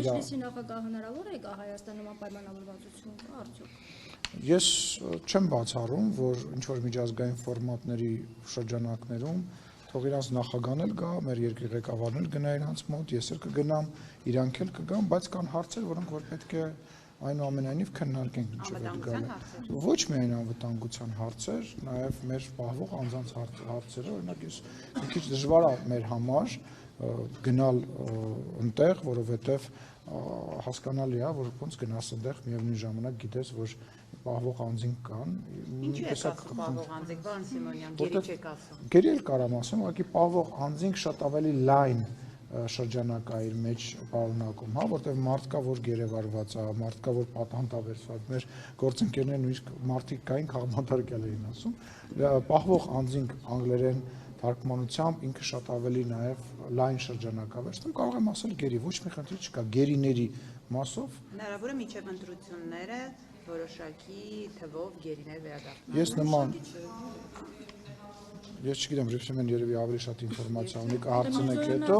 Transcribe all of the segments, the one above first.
Մեջլիսի նախագահ հնարավոր է գա Հայաստանում պայմանավորվածություն կա արդյոք։ Ես չեմ բացառում, որ ինչ-որ միջազգային ֆորմատների շրջանակներում թող իրանց նախագահն էլ գա, մեր երկրի ղեկավարն էլ գնա իրանց մոտ, ես էլ կգնամ, իրանք էլ կգան, բայց կան հարցեր, որոնք որ պետք է այնուամենայնիվ քննարկենք ինչով է գալը։ Ոչ միայն անվտանգության հարցեր, նաև մեր պահվող անձանց հարցերը, օրինակ ես մի քիչ դժվար է մեր համար գնալ այնտեղ, որովհետև հասկանալի է, որ ոնց գնաս այնտեղ միևնույն ժամանակ գիտես, որ պահվող անձինք կան։ Ինչու եք ասում պահվող անձինք, պարոն Սիմոնյան, գերի չեք ասում։ Գերի էլ կարամ ասեմ, ուղղակի պահվող անձինք շատ ավելի լայն շրջանակ է իր մեջ պարունակում, հա, որտեղ մարդ կա, որ գերեվարված է, մարդ կա, որ պատանդ է վերցված, մեր գործընկերները նույնիսկ մարդիկ կային քաղաքապետարան էին ասում, պահվող անձինք անգլերեն թարգմանությամբ ինքը շատ ավելի նաև լայն շրջանակ է վերցնում, կարող եմ ասել գերի, ոչ մի խնդիր չկա, գերիների մասով։ Հնարավոր է մինչև ընտրությունները որոշակի թվով գերիներ վերադառնալ։ Ես նման Ես չգիտեմ, Ռիփսիմեն երևի ավելի շատ ինֆորմացիա ունի, կհարցնեք հետո։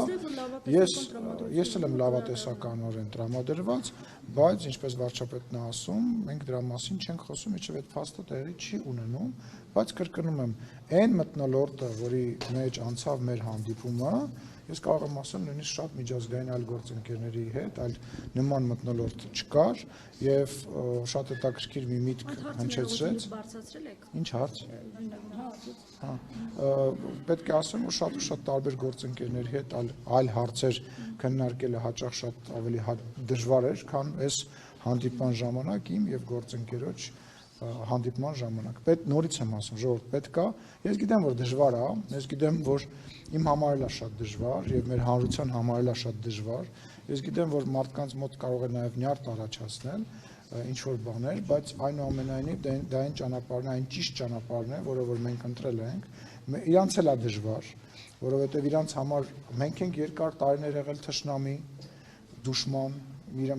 Ես էլ եմ լավատեսականորեն տրամադրված, բայց ինչպես վարչապետն է ասում, մենք դրա մասին չենք խոսում, ինչեւ այդ փաստը տեղի չի ունենում, բայց կրկնում եմ, այն մթնոլորտը, որի մեջ անցավ մեր հանդիպումը, ես կարող եմ ասել նույնիսկ շատ միջազգային այլ գործընկերների հետ, այլ նման մթնոլորտ չկար եւ շատ հետաքրքիր մի միտք հնչեցրեց։ Ինչ հարց։ Հա, պետք է ասեմ, որ շատ տարբեր գործընկերների հետ այլ հարցեր քննարկելը հաճախ շատ ավելի դժվար էր, քան այս հանդիպման ժամանակ իմ եւ գործընկերոջ հանդիպման ժամանակ։ Նորից եմ ասում, ժողովուրդ պետք է, ես գիտեմ, որ դժվար է, ես գիտեմ, որ իմ համար էլ է շատ դժվար եւ մեր հանրության համար էլ է շատ դժվար։ Ես գիտեմ, որ մարդկանց մոտ կարող է նաեւ նյարդ առաջացնել ինչ որ բաներ, բայց այնուամենայնիվ դա այն ճանապարհն է, այն ճիշտ ճանապարհն է, որը որ մենք ընտրել ենք։ Իրանց էլ է դժվար, որովհետեւ իրանց համար մենք ենք երկար տարիներ եղել թշնամի, դուշման,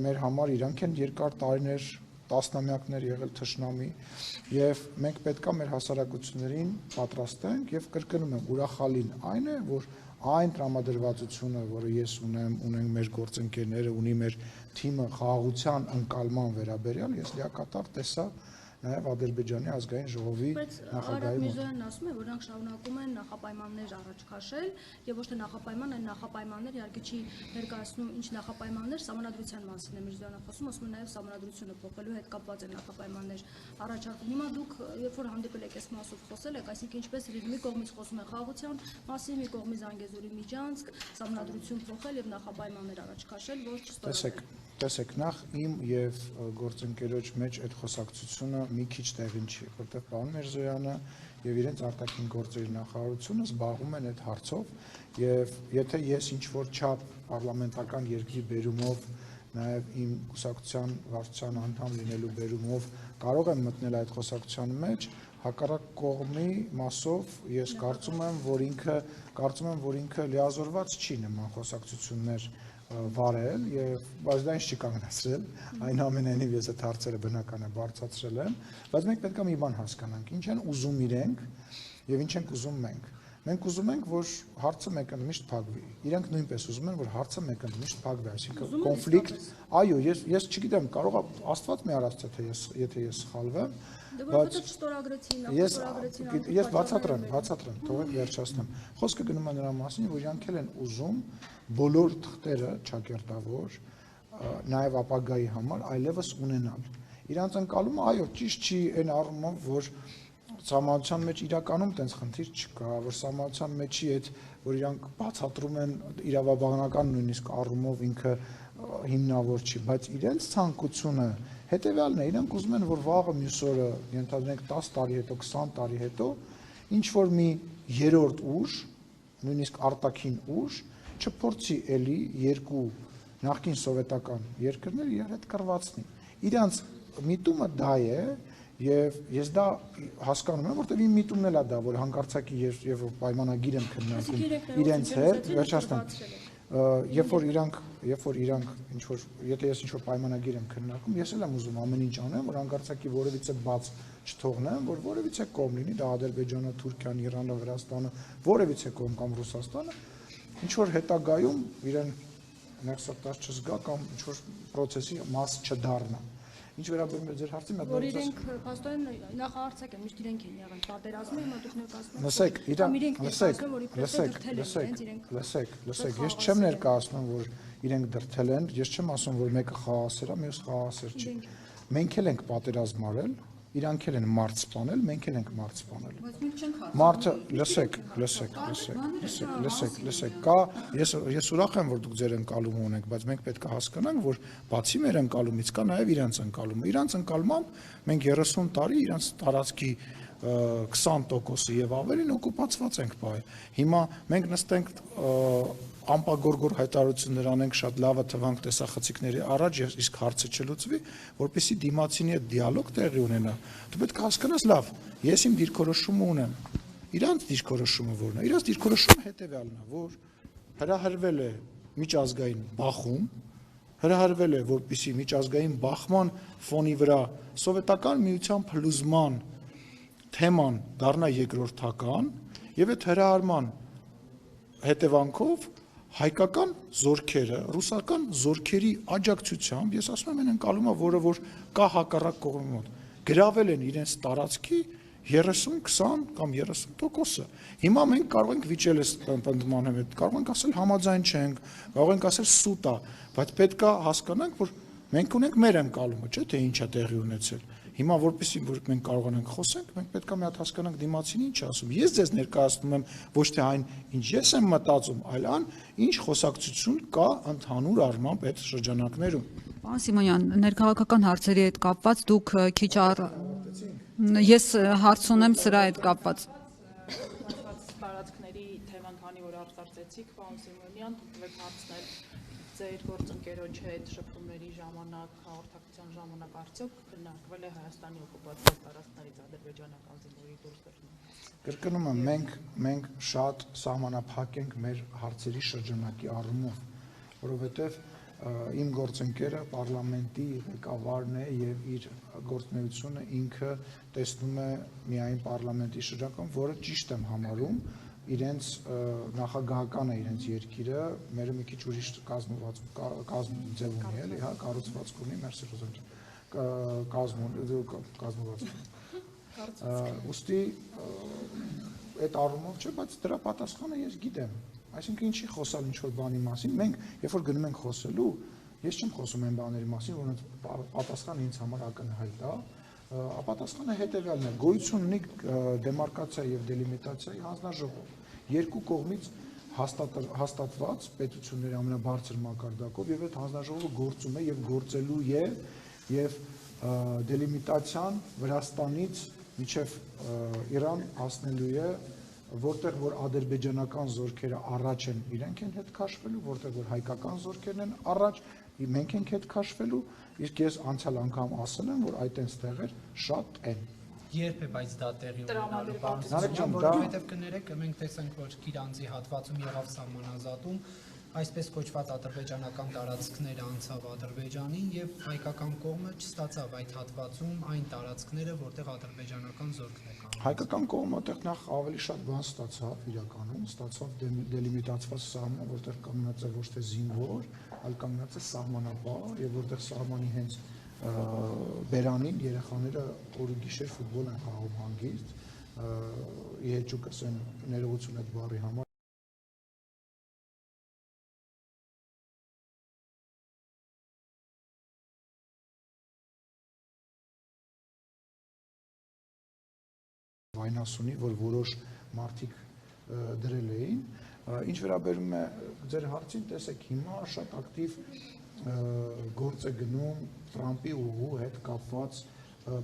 մեր համար իրանք են երկար տարիներ տասնամյակներ եղել թշնամի եւ մենք պետքա մեր հասարակություններին պատրաստենք եւ կրկնում եմ ուրախալին այն է որ այն տրամադրվածությունը որը ես ունենք մեր գործընկերները ունի մեր թիմը խաղաղության ընկալման վերաբերյալ ես լիակատար տեսա նաև Ադրբեջանի ազգային ժողովի նախագահի մոտ։ Միրզոյանն ասում է, որ նրանք շարունակում են նախապայմաններ առաջ քաշել եւ ոչ թե նախապայման, այլ նախապայմաններ իհարկե չի ներկայացնում ինչ նախապայմաններ, սահմանադրության մասին է Միրզոյանը խոսում, ասում է նաև սահմանադրությունը փոխելու հետ կապված է նախապայմաններ առաջարկում։ Հիմա դուք երբ որ հանդիպել եք այս մասով խոսել եք, այսինքն ինչպես մի կողմից խոսում է խաղաղության մասին, մի կողմից Զանգեզուրի միջանցք, սահմանադրություն փոխել եւ նախապայմաններ առաջ քաշել, որ չստորագրել։ Տեսեք, նախ իմ եւ գործընկերոջ մեջ այդ խոսակցությունը մի քիչ տեղին չի, որտեղ պարոն Միրզոյանը եւ իրենց արտաքին գործերի նախարարությունը զբաղվում են այդ հարցով եւ եթե ես ինչ որ չափ պարլամենտական երկրի բերումով նաեւ իմ կուսակցության վարչության անդամ լինելու բերումով կարող եմ մտնել այդ խոսակցության մեջ, հակառակ կողմի մասով ես կարծում եմ, որ ինքը լիազորված չի նման խոսակցություններ վարել եւ բայց դա ինչ չի կանգնացրել այնուամենայնիվ ես այդ հարցերը բնական է բարձրացրել եմ բայց մենք պետք է մի բան հասկանանք ինչ են ուզում իրենք եւ ինչ ենք ուզում մենք ուզում ենք որ հարցը մեկընդմիշտ փակվի իրենք նույնպես ուզում են որ հարցը մեկընդմիշտ փակվի այսինքն կոնֆլիկտ այո ես չգիտեմ կարող է աստված մի արած եթե ես սխալվեմ բայց չստորագրեցին ես բացատրեմ թողեք վերջացնեմ խոսքը գնում է նրա մասին որ իրանք են ուզում բոլոր թղթերը ճակերտավոր նաև ապագայի համար այլևս ունենալ իրանց ընկալումը այո ճիշտ չի այն առումով որ սահմանության մեջ իրականում տենց խնդիր չկա որ սահմանության մեջի այդ որ իրանք բացատրում են իրավաբանական նույնիսկ առումով ինքը հիմնավոր չի բայց իրենց ցանկությունը հետեւյալն է իրանք ուզում են որ վաղը մյուս օրը ենթադրենք 10 տարի հետո 20 տարի հետո ինչ որ մի երրորդ ուժ նույնիսկ արտաքին ուժ չփորձի էլի երկու նախկին սովետական երկրներ իրար հետ կռվածնի իրանց միտումը դա է եւ ես դա հասկանում եմ որտեւ իմ միտումն էլ է դա որ հանկարծակի եւ պայմանագիր եմ քննարկում իրենց հետ վերջացնեմ երբ որ իրանք ինչ որ եթե ես ինչ որ պայմանագիր եմ քննարկում ես էլ եմ ուզում ամեն ինչ անեմ որ հանկարծակի որևիցե բաց չթողնեմ որ որևիցե կողմ լինի դա Ադրբեջանը, Թուրքիան, Իրանը, Վրաստանը որևիցե կողմ կամ Ռուսաստանը ինչ որ հետագայում իրեն ներսրտած չզգա կամ ինչ-որ process-ի մաս չդառնա։ Ինչ վերաբերում է ձեր հարցին, որ իրենք փաստորեն նախահարցակ են, միշտ իրենք են եղել պատերազմի, հիմա դուք ներկայացնում լսեք, ես չեմ ներկայացնում, որ իրենք դրթել են, ես չեմ ասում, որ մեկը խաղաղասեր է, մյուսը խաղաղասեր չի։ Մենք էլ ենք պատերազմ արել, իրանք էլ են մարդ սպանել, մենք էլ ենք մարդ սպանել։ Մարդը, լսեք, կա, ես ուրախ եմ, որ դուք ձեր ընկալումը ունեք, բայց մենք պետք է հասկանանք, որ բացի մեր ընկալումից կա նաև իրանց ընկալումը։ Իրանց ընկալմամբ մենք 30 տարի իրանց տարածքի 20%-ը եւ ավելին օկուպացված ենք բայ։ Հիմա մենք նստենք ամպագորգոր հայտարարություններ անենք, շատ լավը թվանք տեսախցիկների առաջ, իսկ հարցը չլուծվի, որպեսզի դիմացինի հետ դիալոգ տեղի ունենա։ Դու պետք է հասկանաս, լավ, ես իմ դիրքորոշումը ունեմ։ Իրանց դիրքորոշումը որն է։ Իրանց դիրքորոշումը հետեւյալն է, որ հրահրվել է միջազգային բախում, հրահրվել է, որպեսզի միջազգային բախման ֆոնի վրա սովետական միության փլուզման թեման դառնա երկրորդական եւ այդ հրահարման հետևանքով հայկական զորքերը ռուսական զորքերի աջակցությամբ, ես ասում եմ այն ընկալումը, որը որ կա հակառակ կողմի մոտ, գրավել են իրենց տարածքի 30, 20 կամ 30%-ը։ Հիմա մենք կարող ենք վիճել այս ընդդիմանը հետ, կարող ենք ասել համաձայն չենք, կարող ենք ասել սուտ է, բայց պետք է հասկանանք, որ մենք ունենք մեր ընկալումը, չէ՞ թե ինչ է տեղի ունեցել։ Հիմա որպեսզի մենք կարողանանք խոսենք, մենք պետք է մի հատ հասկանանք դիմացին ինչ է ասում։ Ես ձեզ ներկայացնում եմ ոչ թե այն, ինչ ես եմ մտածում, այլ այն, ինչ խոսակցություն կա ընդհանուր առմամբ այդ շրջանակներում։ Պարոն Սիմոնյան, ներքաղաքական հարցերի հետ կապված դուք քիչ ես հարց ունեմ սրա հետ կապված։ Տարածքների թեման, քանի որ արծարծեցիք, պարոն Սիմոնյան, թվեք հարցնել ձեր գործընկերոջ հետ շփումների ժամանակ, հաղորդակցության ժամանակ արդյոք քննարկվել է Հայաստանի օկուպացիոն տարածքներից ադրբեջանական զինվորի դուրս բերումը։ Կրկնում եմ, մենք շատ սահմանափակ ենք մեր հարցերի շրջանակի առումով, որովհետև իմ գործընկերը պարլամենտի ղեկավարն է եւ իր գործունեությունը ինքը տեսնում է միայն պարլամենտի շրջանում, որը ճիշտ եմ համարում, իրենց նախագահական է իրենց երկիրը, մերը մի քիչ ուրիշ ձև ունի էլի, հա, կառուցվածք ունի, մերսի Ռոզան կազմվածք ունի։ Ուստի այդ առումով չէ, բայց դրա պատասխանը ես գիտեմ։ Այսինքն ինչի խոսալ ինչ-որ բանի մասին, մենք երբ որ գնում ենք խոսելու, ես չեմ խոսում այն բաների մասին, որոնց պատասխանը ինձ համար ակնհայտ է, պատասխանը հետևյալն է, գոյություն ունի դեմարկացիա եւ դելիմիտացիայի հանձնաժողով, երկու կողմից հաստատված պետությունների ամենաբարձր մակարդակով եւ այդ հանձնաժողովը գործում է եւ գործելու է եւ դելիմիտացիան Վրաստանից մինչեւ Իրան հասնելու է, որտեղ որ ադրբեջանական զորքերը առաջ են, իրենք են հետ քաշվելու, որտեղ որ հայկական զորքերն են առաջ, մենք ենք հետ քաշվելու, իսկ ես անցյալ անգամ ասել եմ, որ այդ այնտեղեր շատ են։ Երբ է բայց դա տեղի ունենալու, որովհետև կներեք, մենք տեսանք, որ Կիրանձի հատվածում եղավ սահմանազատում, այսպես կոչված ադրբեջանական տարածքները անցավ Ադրբեջանին եւ հայկական կողմը չստացավ այդ հատվածում այն տարածքները, որտեղ ադրբեջանական զորքներ կան։ Հայկական կողմը այդտեղ նախ ավելի շատ բան ստացավ իրականում, ստացավ դելիմիտացված սահման, որտեղ կանգնած է ոչ թե զինվոր, այլ կանգնած է սահմանապահ եւ որտեղ սահմանի հենց բերանին երեխաները օր ու գիշեր ֆուտբոլ են խաղում հանգիստ, իհեճուկ ասեն ներողություն այդ բառի համար վայնասունի, որ որոշ մարդիկ դրել էին, ինչ վերաբերում է ձեր հարցին, տեսեք հիմա շատ ակտիվ գործ է գնում Տրամպի ուղու հետ կապված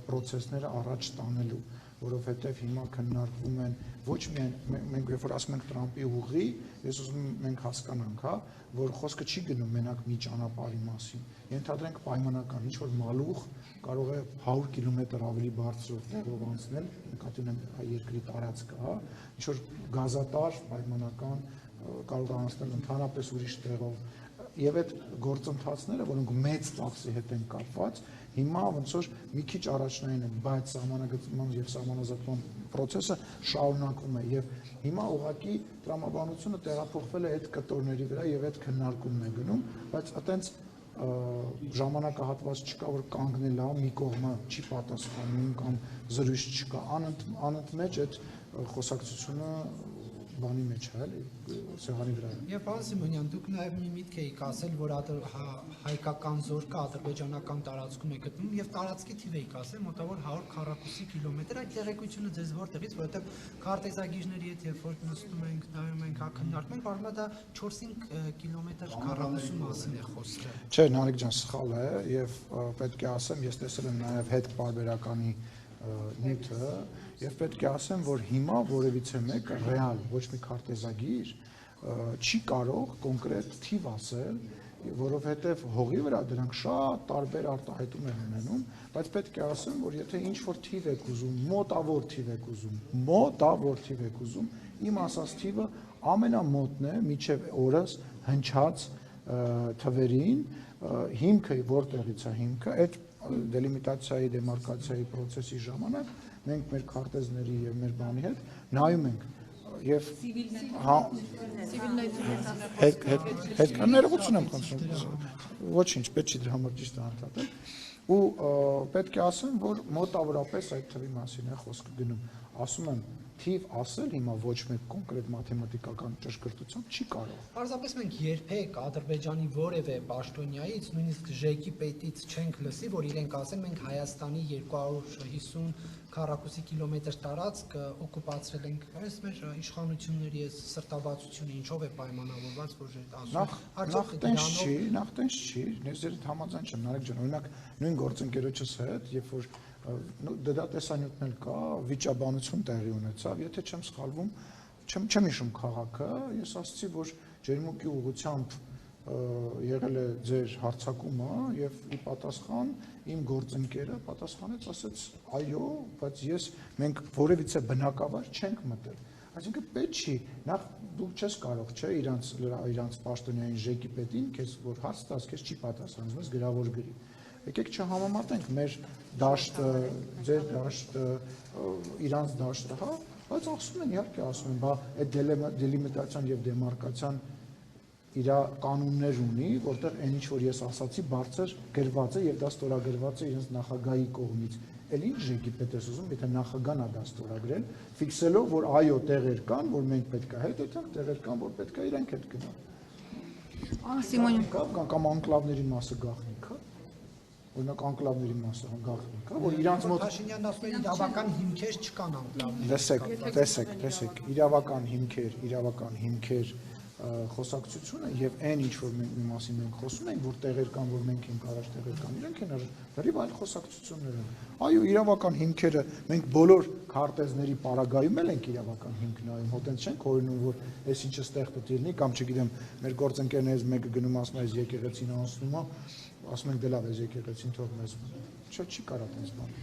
պրոցեսները առաջ տանելու, որովհետև հիմա քննարկվում են ոչ միայն մենք երբ որ ասում ենք Տրամպի ուղի, ես ուզում եմ մենք հասկանանք, հա, որ խոսքը չի գնում մենակ մի ճանապարհի մասին։ Ենթադրենք պայմանական, ինչ որ մալուխ կարող է 100 կիլոմետր ավելի բարձրով տեղով անցնել, նկատի ունեմ երկրի տարածքը, հա, ինչ որ գազատար պայմանական կարող է անցնել ընդհանրապես ուրիշ տեղով։ եւ այդ գործընթացները, որոնք մեծ ծախսի հետ են կապված, հիմա ոնց որ մի քիչ առաջնային են, բայց սահմանագծման եւ սահմանազատման process-ը շարունակվում է եւ հիմա ուղղակի տրամաբանությունը տեղափոխվել է այդ կտորների վրա եւ այդ քննարկումն է գնում, բայց այտենց ժամանակահատված չկա, որ կանգնել է, մի կողմը չի պատասխանում կամ զրույց չկա, անընդմեջ այդ խոսակցությունը բանի մեջ է, էլի, սեղանի վրա։ Եվ պարոն Սիմոնյան, դուք նաև մի միտք եք ասել, որ հայկական զորքը ադրբեջանական տարածքում է գտնվում եւ տարածքի թիվ եք ասել, մոտավոր 100 քառակուսի կիլոմետր, այդ տեղեկությունը ձեզ որտեղից, որովհետեւ քարտեզագիրների հետ երբ որ նստում ենք, նայում ենք, քննարկում ենք, բարձր դա 4-5 կիլոմետր քառակուսու մասին է խոսքը։ Չէ, Նարեկ ջան, սխալ է եւ պետք է ասեմ, ես տեսել եմ նաեւ հետ պարբերականի նյութը եւ պետք է ասեմ, որ հիմա որևիցե մեկը ռեալ ոչ մի քարտեզագիր չի կարող կոնկրետ թիվ ասել, որովհետեւ հողի վրա դրանք շատ տարբեր արտահայտում են ունենում, բայց պետք է ասեմ, որ եթե ինչ որ թիվ եք ուզում, մոտավոր թիվ եք ուզում, իմ ասած թիվը ամենամոտն է միջև օրս հնչած թվերին, հիմքը որտեղից է հիմքը, այդ դելիմիտացիայի, դեմարկացիայի process-ի ժամանակ մենք մեր քարտեզների եւ մեր բանի հետ նայում ենք եւ հետ ներողություն եմ խնդրում, ոչինչ, պետք չի դրա համար ճիշտ անդրադառնալ ու պետք է ասեմ, որ մոտավորապես այդ թվի մասին է խոսքը գնում, ասում եմ թիվ ասել հիմա ոչ մեկ կոնկրետ մաթեմատիկական ճշգրտությամբ չի կարող։ Պարզապես մենք երբեք Ադրբեջանի որևէ պաշտոնյայից, նույնիսկ ԺԿ-ի պետից չենք լսի, որ իրենք ասեն մենք Հայաստանի 250 քառակուսի կիլոմետր տարածք օկուպացրել ենք։ Այս մեր իշխանությունների այս սրտաբացությունը ինչով է պայմանավորված, որ ասում։ Նախտենց չի, ես ձեր հետ համաձայն չեմ, Նարեկ ջան, օրինակ նույն գործընկերոջս հետ, երբ որ դա տեսանյութն էլ կա, վիճաբանություն տեղի ունեցավ, եթե չեմ սխալվում, չեմ հիշում քաղաքը, ես ասացի, որ ջերմուկի ուղղությամբ եղել է ձեր հարձակումը եւ ի պատասխան իմ գործընկերը պատասխանեց, ասեց այո, բայց մենք որևիցե բնակավար չենք մտել։ Այսինքն պետք չի, նախ դու չես կարող, չէ, իրանց պաշտոնյային ԺԿ-ի պետին, քեզ որ հարց տաս, քեզ չի պատասխանում, ես գրավոր գրի։ Եկեք չհամեմատենք մեր դաշտը, ձեր դաշտը, իրանց դաշտը, հա, բայց ասում են, իհարկե ասում են, բա այդ դելիմիտացիան եւ դեմարկացիան իր կանոններ ունի, որտեղ այն ինչ որ ես ասացի, բարձր գրված է եւ դա ստորագրված է իրենց նախագահի կողմից։ Էլ ինչ ԺԿ-ի պետ ես ուզում, եթե նախագահն է դա ստորագրել, ֆիքսելով, որ այո, տեղեր կան, որ մենք պետք է հետ այդտեղ տեղեր կան, որ պետք է իրանք հետ գնան։ Սիմոնյան, կամ անկլավների մասը գաղտնիք է։ Օրինակ անկլավների մասը գաղտնիք է, որ իրանց մոտ Փաշինյանն ասում է իրավական հիմքեր չկան անկլավների։ Տեսեք, իրավական հիմքեր խոսակցությունը եւ այն ինչ որ մենք մի մասին մենք խոսում ենք, որ տեղեր կան, որ մենք ենք առաջ տեղեր կան, իրենք են դեռ այլ խոսակցություններ են։ Այո, իրավական հիմքերը մենք բոլոր քարտեզների պարագայում էլ ենք իրավական հիմք նայում, հոտենց չենք օրինում, որ այս ինչը ստեղ պետք է լինի, կամ չգիտեմ, մեր գործընկերներից մեկը գնում ասում է, այս եկեղեցին անցնում է, ասում ենք դե լավ, այս եկեղեցին թող մեզ։ Չի կարա այդպես բան։